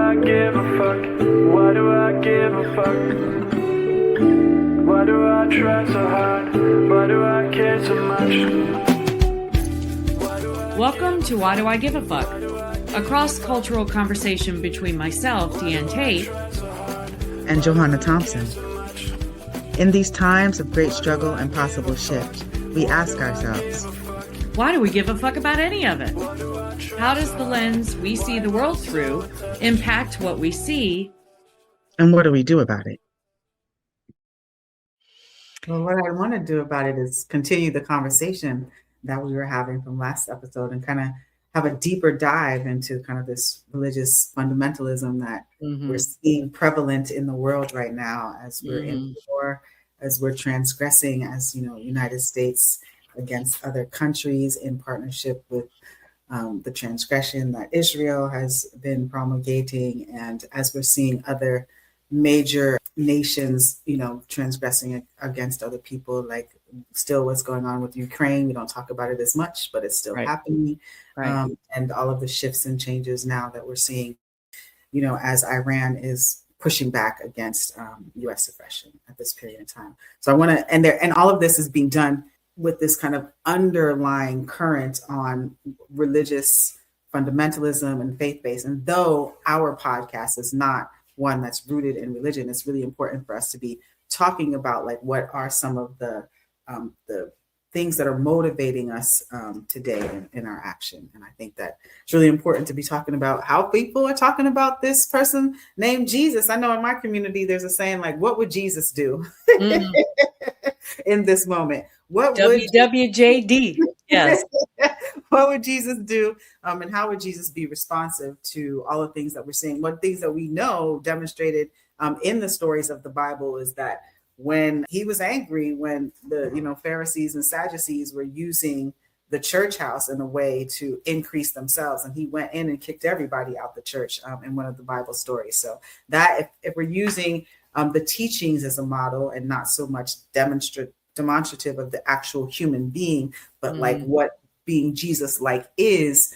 I give a fuck? Why do I give a fuck? Why do I try so hard? Why do I care so much? Welcome to Why Do I Give a Fuck? A cross-cultural conversation between myself, Diane Tate, and Johanna Thompson. In these times of great struggle and possible shift, we ask ourselves, why do we give a fuck about any of it? How does the lens we see the world through impact what we see? And what do we do about it? Well, what I want to do about it is continue the conversation that we were having from last episode and kind of have a deeper dive into kind of this religious fundamentalism that we're seeing prevalent in the world right now as we're in war, as we're transgressing as, United States against other countries in partnership with the transgression that Israel has been promulgating. And as we're seeing other major nations, transgressing against other people, like still what's going on with Ukraine. We don't talk about it as much, but it's still happening. Right. And all of the shifts and changes now that we're seeing, as Iran is pushing back against U.S. aggression at this period of time. So I want to, and all of this is being done with this kind of underlying current on religious fundamentalism and faith-based. And though our podcast is not one that's rooted in religion, it's really important for us to be talking about like what are some of the things that are motivating us today in our action. And I think that it's really important to be talking about how people are talking about this person named Jesus. I know in my community, there's a saying like, what would Jesus do in this moment? What WWJD? Yes. What would Jesus do? And how would Jesus be responsive to all the things that we're seeing? One things that we know demonstrated in the stories of the Bible is that when he was angry, when the Pharisees and Sadducees were using the church house in a way to increase themselves, and he went in and kicked everybody out the church in one of the Bible stories. So that if we're using the teachings as a model and not so much demonstrative of the actual human being, but like what being Jesus-like is,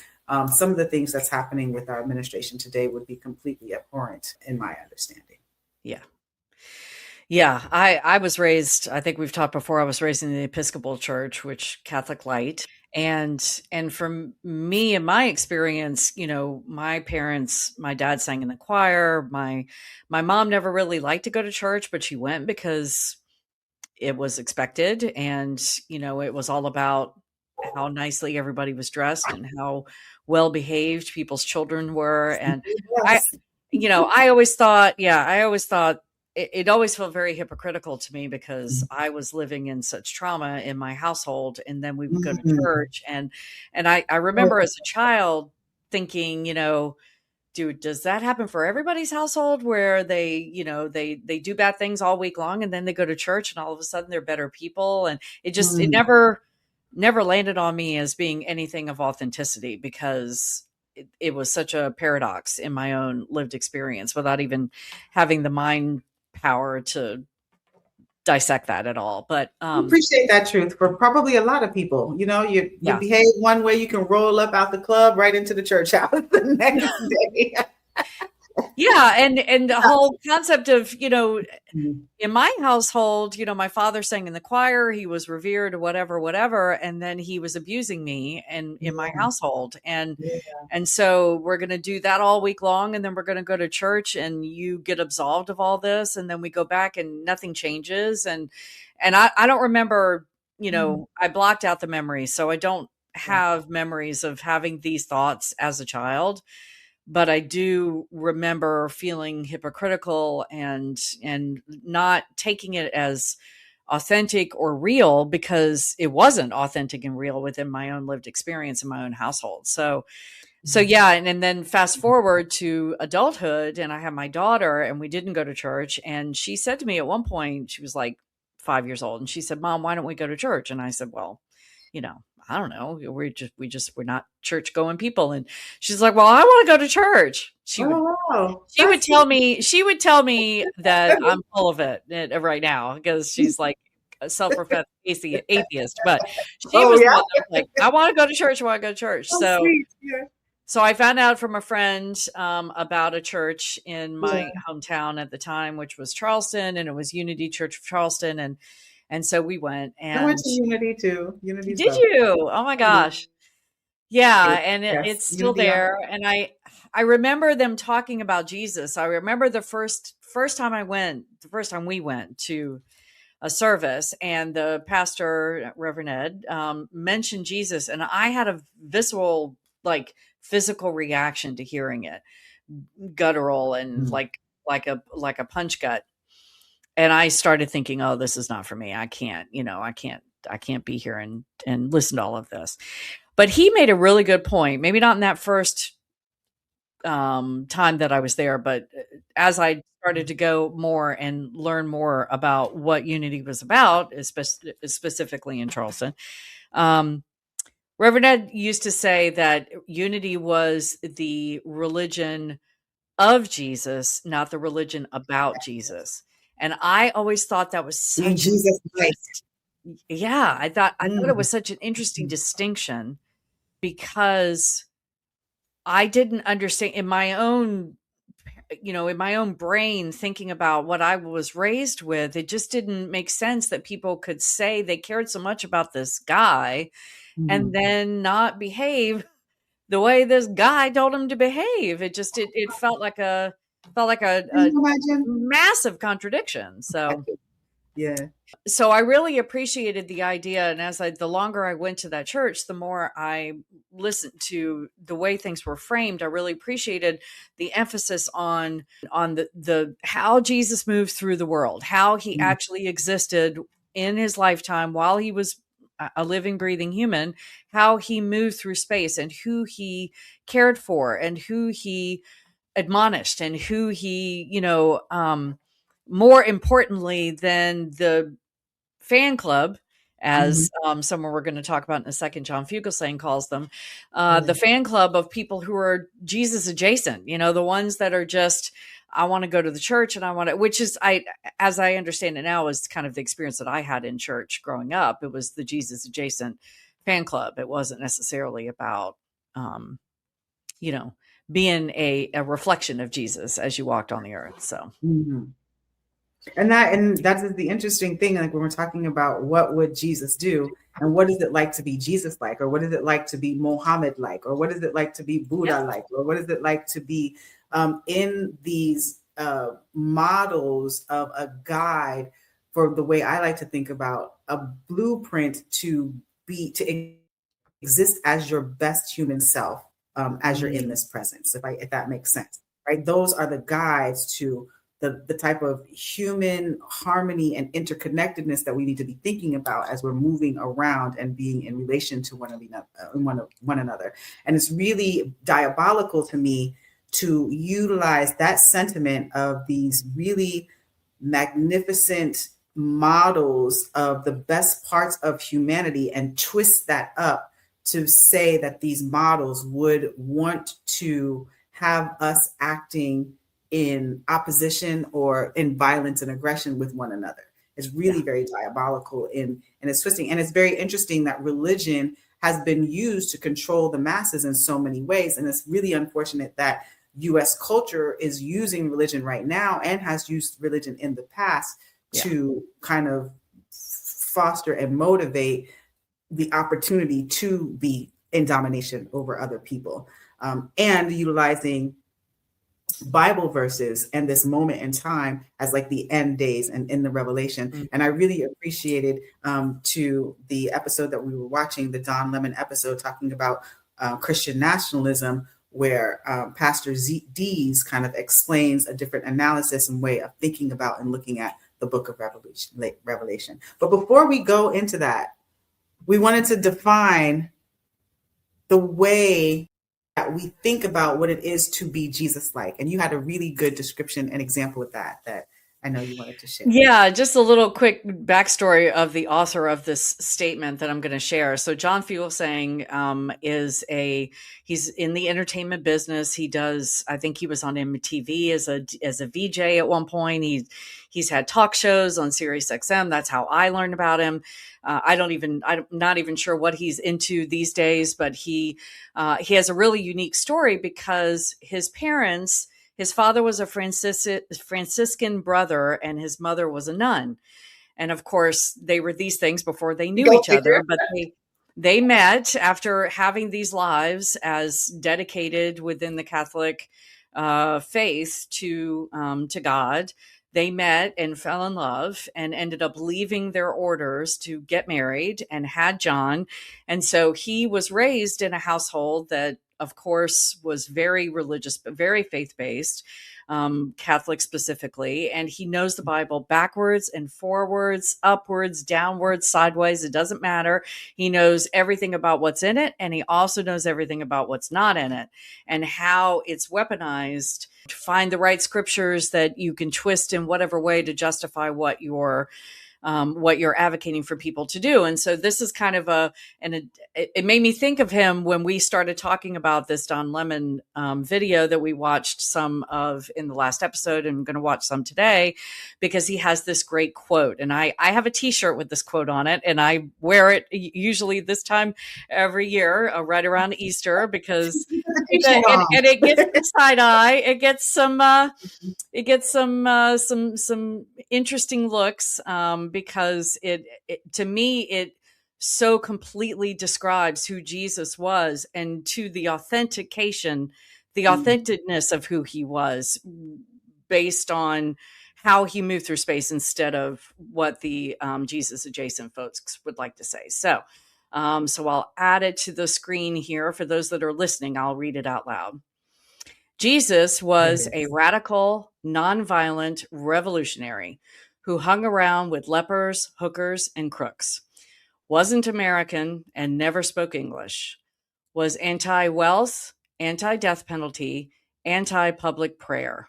some of the things that's happening with our administration today would be completely abhorrent in my understanding. Yeah. Yeah, I was raised, I think we've talked before, I was raised in the Episcopal Church, which Catholic light. And from me and my experience, my parents, my dad sang in the choir. My mom never really liked to go to church, but she went because it was expected. And, it was all about how nicely everybody was dressed and how well behaved people's children were. And I always thought, it always felt very hypocritical to me because I was living in such trauma in my household, and then we would go to church. And I remember as a child thinking, does that happen for everybody's household where they do bad things all week long and then they go to church and all of a sudden they're better people? And it never landed on me as being anything of authenticity because it was such a paradox in my own lived experience without even having the mind power to dissect that at all. But appreciate that truth for probably a lot of people. You behave one way, you can roll up out the club right into the church house the next day. Yeah. And the whole concept of, in my household, my father sang in the choir, he was revered, whatever. And then he was abusing me in my household. And so we're going to do that all week long. And then we're going to go to church and you get absolved of all this. And then we go back and nothing changes. And I don't remember, I blocked out the memories. So I don't have memories of having these thoughts as a child. But I do remember feeling hypocritical and not taking it as authentic or real because it wasn't authentic and real within my own lived experience in my own household. So yeah. And then fast forward to adulthood, and I have my daughter, and we didn't go to church. And she said to me at one point, she was like 5 years old, and she said, "Mom, why don't we go to church?" And I said, "Well, I don't know. We're not church going people." And she's like, "Well, I want to go to church." She would tell me that I'm full of it right now because she's like a self-professed atheist, but she was like, "I want to go to church. I want to go to church." So I found out from a friend about a church in my hometown at the time, which was Charleston, and it was Unity Church of Charleston, and so we went. I went And to Unity too. Unity's did lovely. you? Oh my gosh. Yeah, and Yes, it's still Unity. there. And I remember them talking about Jesus. I remember the first time we went to a service, and the pastor, Reverend Ed, mentioned Jesus, and I had a visceral, like, physical reaction to hearing it, guttural and like a punch gut. And I started thinking, oh, this is not for me. I can't be here and listen to all of this. But he made a really good point. Maybe not in that first time that I was there, but as I started to go more and learn more about what Unity was about, specifically in Charleston, Reverend Ed used to say that Unity was the religion of Jesus, not the religion about Jesus. And I always thought that was such Jesus Christ. I thought it was such an interesting distinction, because I didn't understand in my own brain, thinking about what I was raised with. It just didn't make sense that people could say they cared so much about this guy and then not behave the way this guy told him to behave. It just, it felt like a massive contradiction. So yeah. So I really appreciated the idea. And the longer I went to that church, the more I listened to the way things were framed. I really appreciated the emphasis on the how Jesus moved through the world, how he actually existed in his lifetime while he was a living, breathing human, how he moved through space, and who he cared for, and who he admonished, and who he, more importantly than the fan club, as someone we're going to talk about in a second, John Fugelsang, calls them, the fan club of people who are Jesus adjacent, the ones that are just, I want to go to the church, and I want to, which is, as I understand it now, is kind of the experience that I had in church growing up. It was the Jesus adjacent fan club. It wasn't necessarily about, being a reflection of Jesus as you walked on the earth. So. And that is the interesting thing. Like, when we're talking about what would Jesus do, and what is it like to be Jesus like, or what is it like to be Mohammed like, or what is it like to be Buddha like, or what is it like to be in these models of a guide, for the way I like to think about a blueprint to exist as your best human self, as you're in this presence, if that makes sense, right? Those are the guides to the type of human harmony and interconnectedness that we need to be thinking about as we're moving around and being in relation to one another. And it's really diabolical to me to utilize that sentiment of these really magnificent models of the best parts of humanity and twist that up to say that these models would want to have us acting in opposition or in violence and aggression with one another. It's really very diabolical in its twisting. And it's very interesting that religion has been used to control the masses in so many ways. And it's really unfortunate that US culture is using religion right now, and has used religion in the past to kind of foster and motivate the opportunity to be in domination over other people, and utilizing Bible verses and this moment in time as like the end days and in the Revelation. And I really appreciated to the episode that we were watching, the Don Lemon episode, talking about Christian nationalism, where Pastor Dees kind of explains a different analysis and way of thinking about and looking at the book of Revelation. But before we go into that, we wanted to define the way that we think about what it is to be Jesus-like. And you had a really good description and example of that I know you wanted to share. Yeah, just a little quick backstory of the author of this statement that I'm going to share. So John Fugelsang he's in the entertainment business. He does, I think he was on MTV as a VJ at one point. He's had talk shows on Sirius XM. That's how I learned about him. I'm not even sure what he's into these days, but he has a really unique story because his father was a Franciscan brother and his mother was a nun. And of course, they were these things before they knew each other, but they met after having these lives as dedicated within the Catholic faith to God. They met and fell in love and ended up leaving their orders to get married and had John. And so he was raised in a household that, of course, was very religious, but very faith-based, Catholic specifically. And he knows the Bible backwards and forwards, upwards, downwards, sideways. It doesn't matter. He knows everything about what's in it. And he also knows everything about what's not in it and how it's weaponized to find the right scriptures that you can twist in whatever way to justify what you're advocating for people to do. And so this is kind of it made me think of him when we started talking about this Don Lemon video that we watched some of in the last episode, and I'm going to watch some today, because he has this great quote. And I have a t-shirt with this quote on it, and I wear it usually this time every year, right around Easter, because it gets the side eye. It gets some interesting looks, because it to me, it so completely describes who Jesus was, and to the authenticness of who he was, based on how he moved through space instead of what the Jesus adjacent folks would like to say. So I'll add it to the screen here for those that are listening. I'll read it out loud. Jesus was a radical, nonviolent revolutionary who hung around with lepers, hookers, and crooks, wasn't American and never spoke English, was anti-wealth, anti-death penalty, anti-public prayer,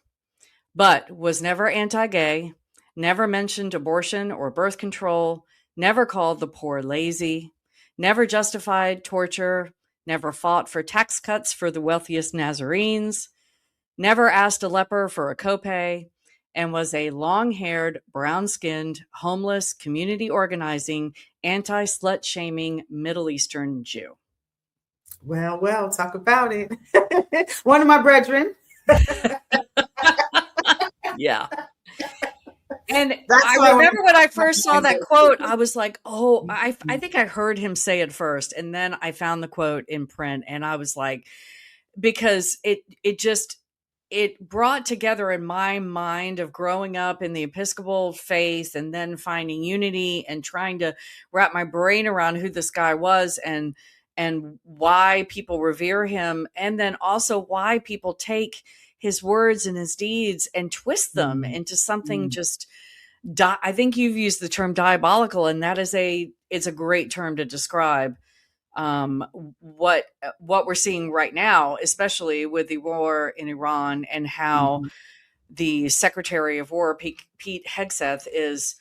but was never anti-gay, never mentioned abortion or birth control, never called the poor lazy, never justified torture, never fought for tax cuts for the wealthiest Nazarenes, never asked a leper for a copay, and was a long-haired, brown-skinned, homeless, community organizing, anti-slut-shaming Middle Eastern Jew. Well, talk about it. One of my brethren. Yeah. And I remember when I first saw that quote, I was like, oh, I think I heard him say it first. And then I found the quote in print, and I was like, because it brought together in my mind of growing up in the Episcopal faith and then finding unity and trying to wrap my brain around who this guy was and why people revere him. And then also why people take his words and his deeds and twist them into something just, I think you've used the term diabolical, and that is it's a great term to describe what we're seeing right now, especially with the war in Iran, and how the Secretary of War, Pete Hegseth, is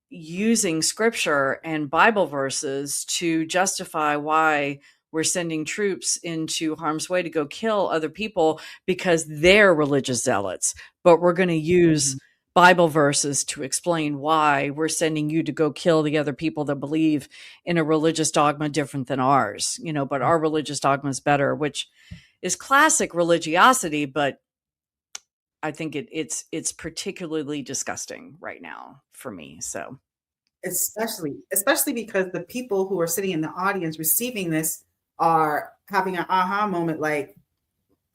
using scripture and Bible verses to justify why we're sending troops into harm's way to go kill other people because they're religious zealots. But we're going to use Bible verses to explain why we're sending you to go kill the other people that believe in a religious dogma different than ours, but our religious dogma is better, which is classic religiosity. But I think it's particularly disgusting right now for me. So especially because the people who are sitting in the audience receiving this are having an aha moment, like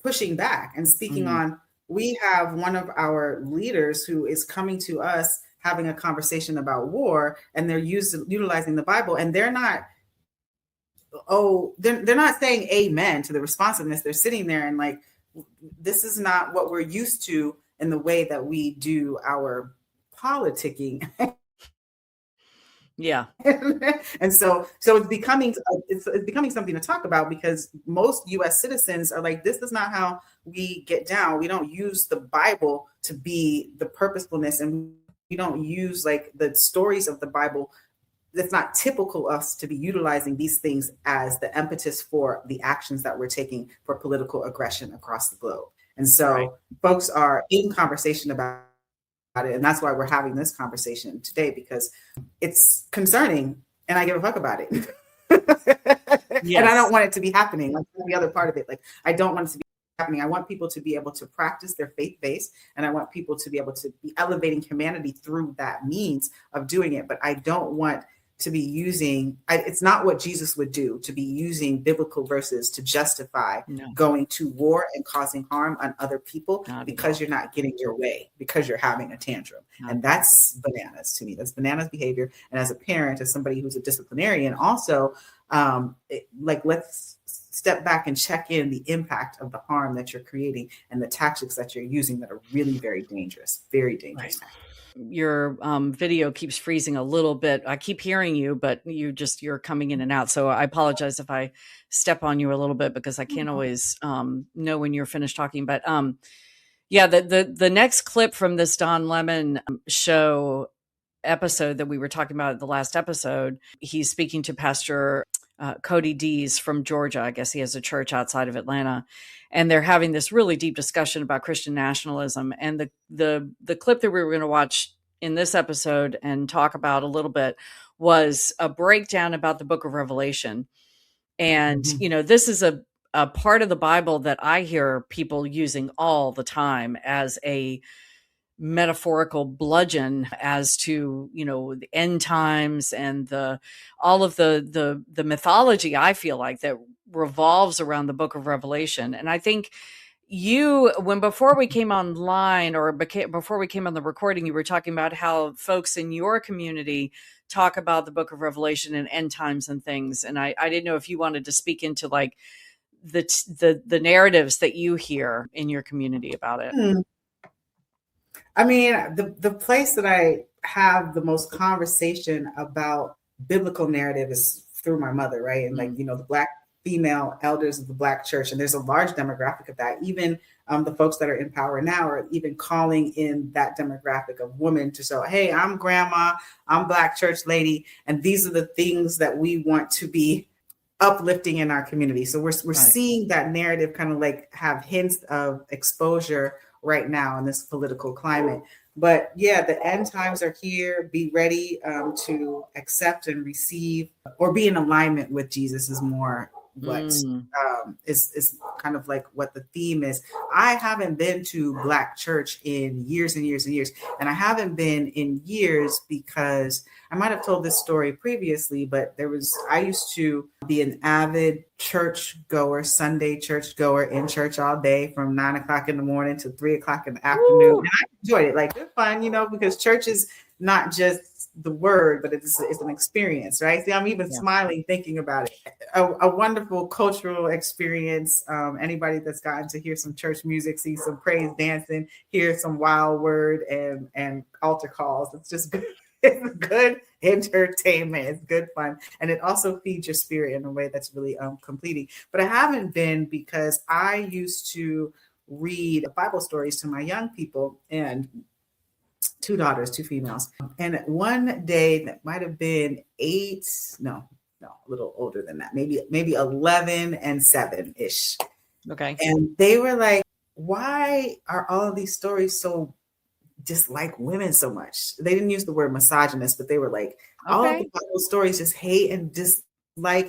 pushing back and speaking on. We have one of our leaders who is coming to us having a conversation about war, and they're utilizing the Bible, and they're not saying amen to the responsiveness. They're sitting there and like, this is not what we're used to in the way that we do our politicking. Yeah. And so it's becoming something to talk about, because most US citizens are like, this is not how we get down. We don't use the Bible to be the purposefulness, and we don't use like the stories of the Bible. That's not typical of us to be utilizing these things as the impetus for the actions that we're taking for political aggression across the globe. And so folks are in conversation about it. And that's why we're having this conversation today, because it's concerning and I give a fuck about it. Yes. And I don't want it to be happening. Like the other part of it, like I don't want it to be happening. I want people to be able to practice their faith base, and I want people to be able to be elevating humanity through that means of doing it. But I don't want to be using, it's not what Jesus would do, to be using biblical verses to justify going to war and causing harm on other people because you're not getting your way, because you're having a tantrum. And that's bananas to me. That's bananas behavior. And as a parent, as somebody who's a disciplinarian, also, let's step back and check in the impact of the harm that you're creating and the tactics that you're using that are really very dangerous, very dangerous. Right. Your video keeps freezing a little bit. I keep hearing you, but you're coming in and out. So I apologize if I step on you a little bit, because I can't always know when you're finished talking. But the next clip from this Don Lemon show episode that we were talking about at the last episode, he's speaking to Pastor Cody Dees from Georgia. I guess he has a church outside of Atlanta. And they're having this really deep discussion about Christian nationalism. And the clip that we were going to watch in this episode and talk about a little bit was a breakdown about the book of Revelation. And, this is a part of the Bible that I hear people using all the time as a metaphorical bludgeon as to, the end times and all of the mythology, I feel like, that revolves around the book of Revelation. And I think before we came online before we came on the recording, you were talking about how folks in your community talk about the book of Revelation and end times and things. And I didn't know if you wanted to speak into like the narratives that you hear in your community about it. I mean, the place that I have the most conversation about biblical narrative is through my mother, right? And the Black female elders of the Black church. And there's a large demographic of that. Even the folks that are in power now are even calling in that demographic of women to say, hey, I'm grandma, I'm Black church lady. And these are the things that we want to be uplifting in our community. So we're seeing that narrative kind of like have hints of exposure right now in this political climate. But yeah, the end times are here. Be ready to accept and receive, or be in alignment with Jesus is more what is kind of like what the theme is. I haven't been to Black church in years and years and years. And I haven't been in years because I might have told this story previously, but I used to be an avid church goer, Sunday church goer, in church all day from 9 o'clock in the morning to 3 o'clock in the afternoon. And I enjoyed it. Like, it's fun, because church is not just the word, but it's an experience, right? See, I'm even smiling thinking about it. A wonderful cultural experience. Anybody that's gotten to hear some church music, see some praise dancing, hear some wild word and altar calls. It's just good. It's good entertainment. It's good fun. And it also feeds your spirit in a way that's really completing. But I haven't been because I used to read Bible stories to my young people, and 2 daughters, 2 females. And one day that might have been a little older than that, maybe 11 and 7-ish. Okay. And they were like, why are all of these stories so dislike women so much? They didn't use the word misogynist, but they were like, all of the Bible stories just hate and dislike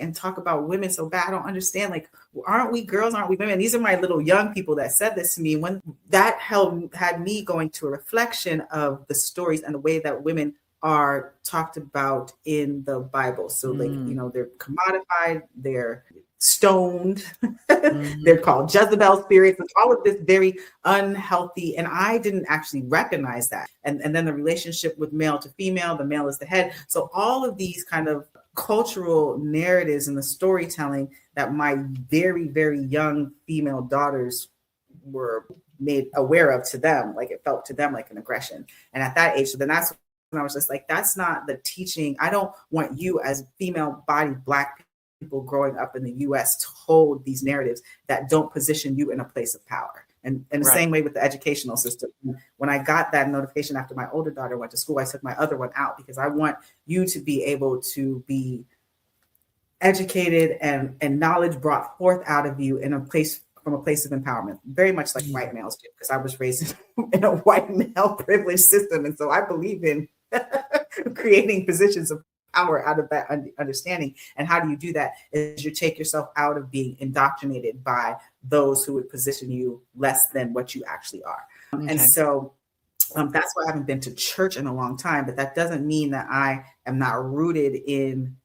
and talk about women so bad. I don't understand. Like, aren't we girls? Aren't we women? These are my little young people that said this to me. When that had me going to a reflection of the stories and the way that women are talked about in the Bible. So they're commodified, they're stoned, they're called Jezebel spirits, and all of this very unhealthy. And I didn't actually recognize that. And then the relationship with male to female, the male is the head. So all of these kind of cultural narratives and the storytelling that my very, very young female daughters were made aware of to them, like it felt to them like an aggression. And at that age, so then that's when I was just like, that's not the teaching. I don't want you as female-bodied Black people growing up in the U.S. to hold these narratives that don't position you in a place of power. And the Right. same way with the educational system. When I got that notification after my older daughter went to school, I took my other one out because I want you to be able to be educated and knowledge brought forth out of you in a place from a place of empowerment, very much like white males do, because I was raised in a white male privileged system. And so I believe in creating positions of power out of that understanding. And how do you do that? Is you take yourself out of being indoctrinated by those who would position you less than what you actually are. Okay. And so that's why I haven't been to church in a long time, but that doesn't mean that I am not rooted in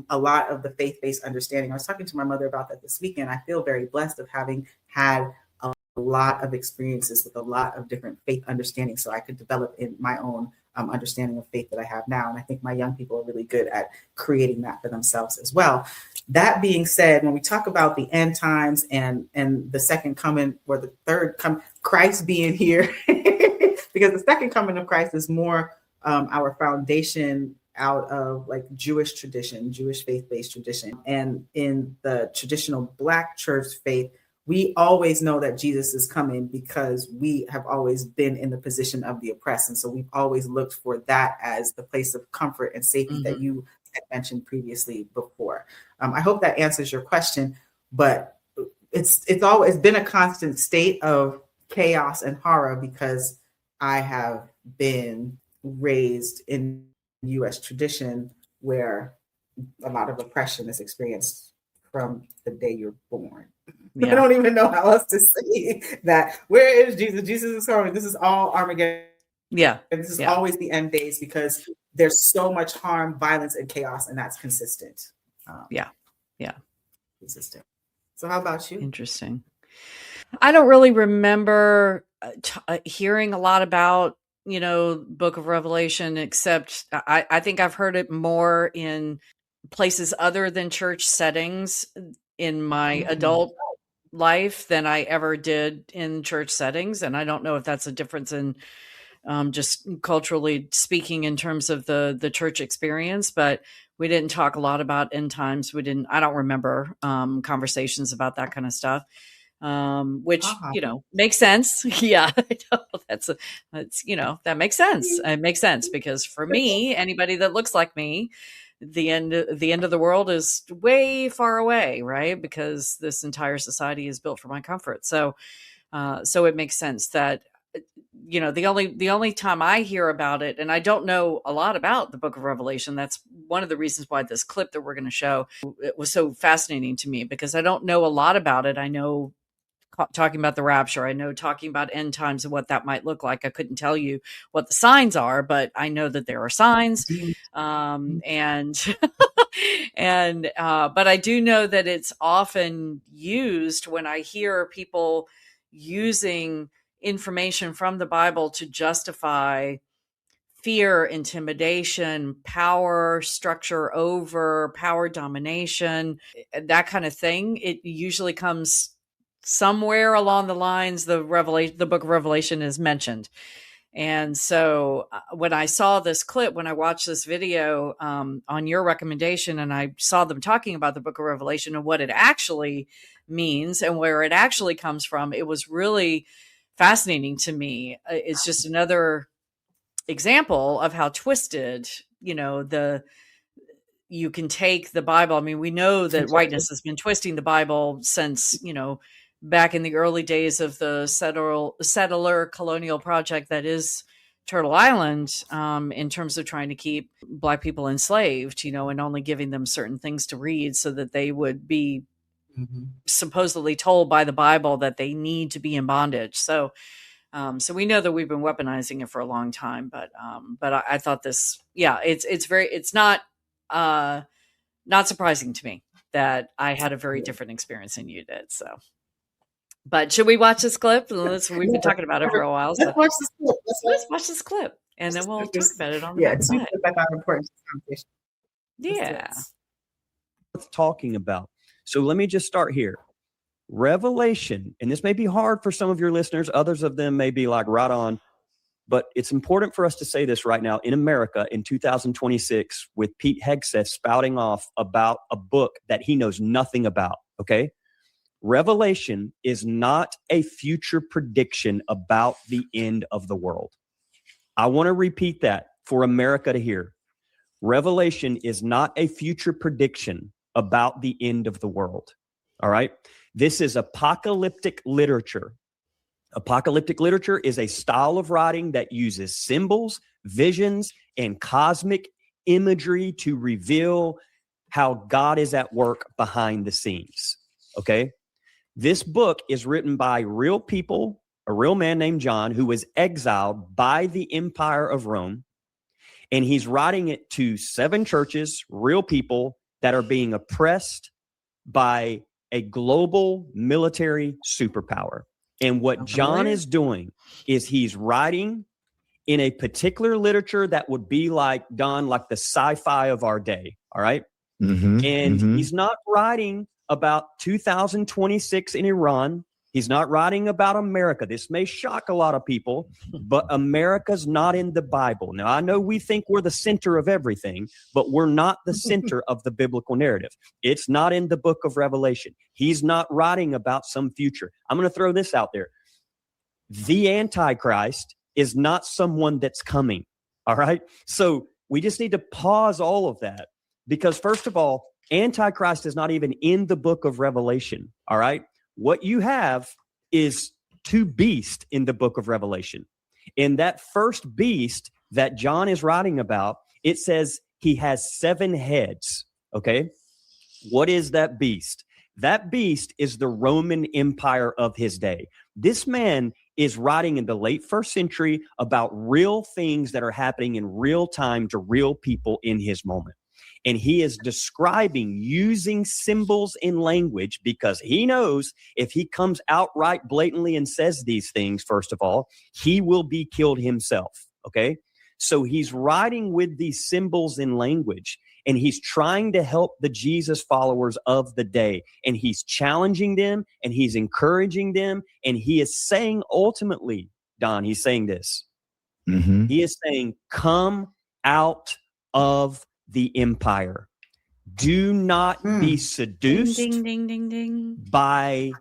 a lot of the faith-based understanding. I was talking to my mother about that this weekend. I feel very blessed of having had a lot of experiences with a lot of different faith understanding, so I could develop in my own understanding of faith that I have now. And I think my young people are really good at creating that for themselves as well. That being said, when we talk about the end times and the second coming or the third come, Christ being here, because the second coming of Christ is more our foundation out of like Jewish tradition, Jewish faith-based tradition. And in the traditional Black church faith, we always know that Jesus is coming because we have always been in the position of the oppressed. And so we've always looked for that as the place of comfort and safety that you had mentioned previously before. I hope that answers your question, but it's always been a constant state of chaos and horror because I have been raised in U.S. tradition where a lot of oppression is experienced from the day you're born. Yeah. I don't even know how else to say that. Where is Jesus? Jesus is coming. This is all Armageddon. Yeah. And this is always the end days because there's so much harm, violence, and chaos, and that's consistent. Yeah. Consistent. So how about you? Interesting. I don't really remember hearing a lot about, Book of Revelation, except I think I've heard it more in places other than church settings in my adult life than I ever did in church settings. And I don't know if that's a difference in just culturally speaking in terms of the church experience, but we didn't talk a lot about end times. I don't remember conversations about that kind of stuff. Which, makes sense. Yeah, that makes sense. It makes sense because for me, anybody that looks like me, the end of the world is way far away, right? Because this entire society is built for my comfort. So it makes sense that, the only time I hear about it, and I don't know a lot about the Book of Revelation. That's one of the reasons why this clip that we're going to show, it was so fascinating to me because I don't know a lot about it. I know talking about the rapture. I know talking about end times and what that might look like. I couldn't tell you what the signs are, but I know that there are signs. And but I do know that it's often used when I hear people using information from the Bible to justify fear, intimidation, power structure over power domination, that kind of thing. It usually comes somewhere along the lines the Book of Revelation is mentioned. And so when I saw this clip, when I watched this video on your recommendation, and I saw them talking about the Book of Revelation and what it actually means and where it actually comes from, it was really fascinating to me. It's just another example of how twisted, you can take the Bible. I mean, we know that whiteness has been twisting the Bible since, back in the early days of the settler colonial project that is Turtle Island, in terms of trying to keep Black people enslaved, and only giving them certain things to read so that they would be supposedly told by the Bible that they need to be in bondage. So we know that we've been weaponizing it for a long time, but I thought this, it's not surprising to me that I had a very different experience than you did. So. But should we watch this clip? We've been talking about it for a while. So. Let's watch this clip, and then we'll talk about it on the next side. Yeah. Worth talking about. So let me just start here. Revelation, and this may be hard for some of your listeners. Others of them may be like right on. But it's important for us to say this right now in America in 2026 with Pete Hegseth spouting off about a book that he knows nothing about, okay? Revelation is not a future prediction about the end of the world. I want to repeat that for America to hear. Revelation is not a future prediction about the end of the world. All right. This is apocalyptic literature. Apocalyptic literature is a style of writing that uses symbols, visions, and cosmic imagery to reveal how God is at work behind the scenes. Okay. This book is written by real people, a real man named John, who was exiled by the Empire of Rome. And he's writing it to 7 churches, real people that are being oppressed by a global military superpower. And what John is doing is he's writing in a particular literature that would be like, Don, like the sci-fi of our day. All right. And he's not writing about 2026 in Iran. He's not writing about America. This may shock a lot of people, but America's not in the Bible. Now, I know we think we're the center of everything, but we're not the center of the biblical narrative. It's not in the book of Revelation. He's not writing about some future. I'm going to throw this out there. The Antichrist is not someone that's coming. All right. So we just need to pause all of that because, first of all, Antichrist is not even in the book of Revelation. All right. What you have is 2 beasts in the book of Revelation. In that first beast that John is writing about, it says he has 7 heads. Okay. What is that beast? That beast is the Roman Empire of his day. This man is writing in the late 1st century about real things that are happening in real time to real people in his moment. And he is describing using symbols in language because he knows if he comes outright blatantly and says these things, first of all, he will be killed himself. Okay. So he's writing with these symbols in language and he's trying to help the Jesus followers of the day. And he's challenging them and he's encouraging them. And he is saying ultimately, Don, he's saying this. He is saying, come out of the empire. Do not be seduced Ding, ding, ding, ding. by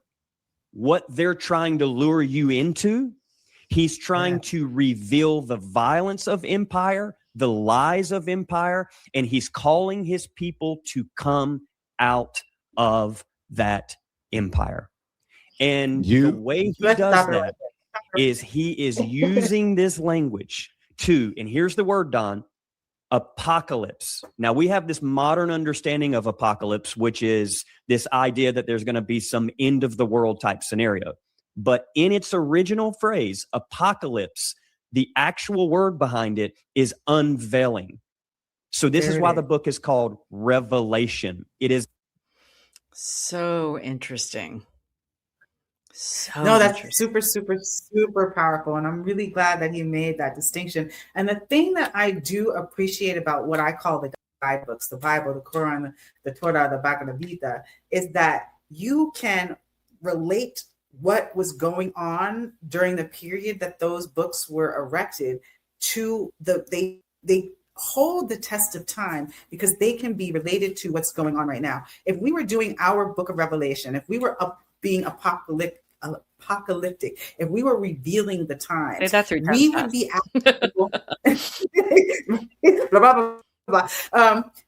what they're trying to lure you into. He's trying to reveal the violence of empire, the lies of empire, and he's calling his people to come out of that empire. And the way he does that is he is using this language to, and here's the word, Don, apocalypse. Now, we have this modern understanding of apocalypse, which is this idea that there's going to be some end of the world type scenario. But in its original phrase, apocalypse, the actual word behind it is unveiling. So this is why the book is called Revelation. It is so interesting. No, that's super, super, super powerful. And I'm really glad that he made that distinction. And the thing that I do appreciate about what I call the guidebooks, the Bible, the Quran, the Torah, the Bhagavad Gita, is that you can relate what was going on during the period that those books were erected to they hold the test of time because they can be related to what's going on right now. If we were doing our book of Revelation, if we were being apocalyptic, if we were revealing the times, we would be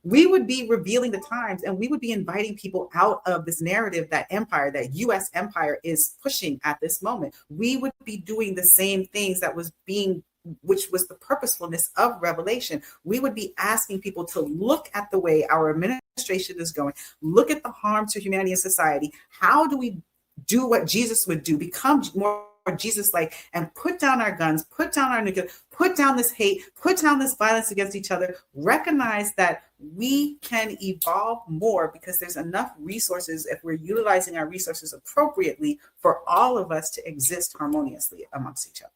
we would be revealing the times and we would be inviting people out of this narrative that empire, that U.S. empire is pushing at this moment. We would be doing the same things that was being, which was the purposefulness of Revelation. We would be asking people to look at the way our administration is going, look at the harm to humanity and society. How do we do what Jesus would do, become more Jesus-like, and put down our guns, put down our nuclear, put down this hate, put down this violence against each other, recognize that we can evolve more because there's enough resources if we're utilizing our resources appropriately for all of us to exist harmoniously amongst each other.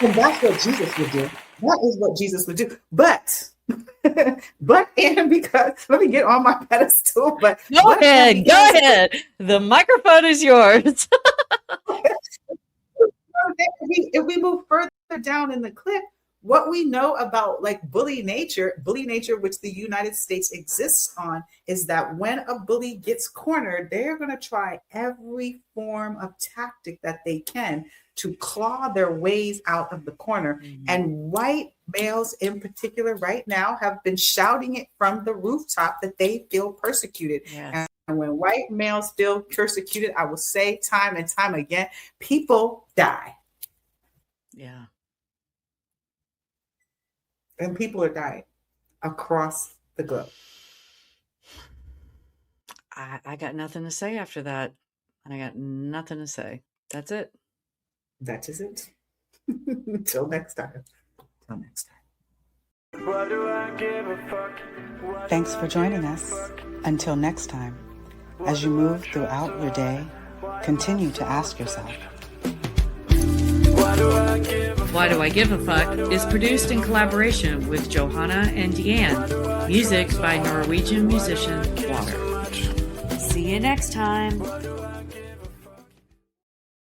And that's what Jesus would do. That is what Jesus would do. But and because let me get on my pedestal. But go ahead. The microphone is yours. If we move further down in the clip, what we know about like bully nature, which the United States exists on, is that when a bully gets cornered, they're going to try every form of tactic that they can to claw their ways out of the corner. And white males in particular right now have been shouting it from the rooftop that they feel persecuted. Yes. And when white males feel persecuted, I will say time and time again, people die. Yeah. And people are dying across the globe. I got nothing to say after that. I got nothing to say. That's it. That is it. Until next time. Until next time. Why do I give a fuck? Why Thanks do for I joining give a us. fuck? Until next time, as you move throughout your day, continue to ask yourself, Why do I give a fuck? Why Do I Give a Fuck is produced in collaboration with Johanna and Diane. Music by Norwegian musician Water. See you next time.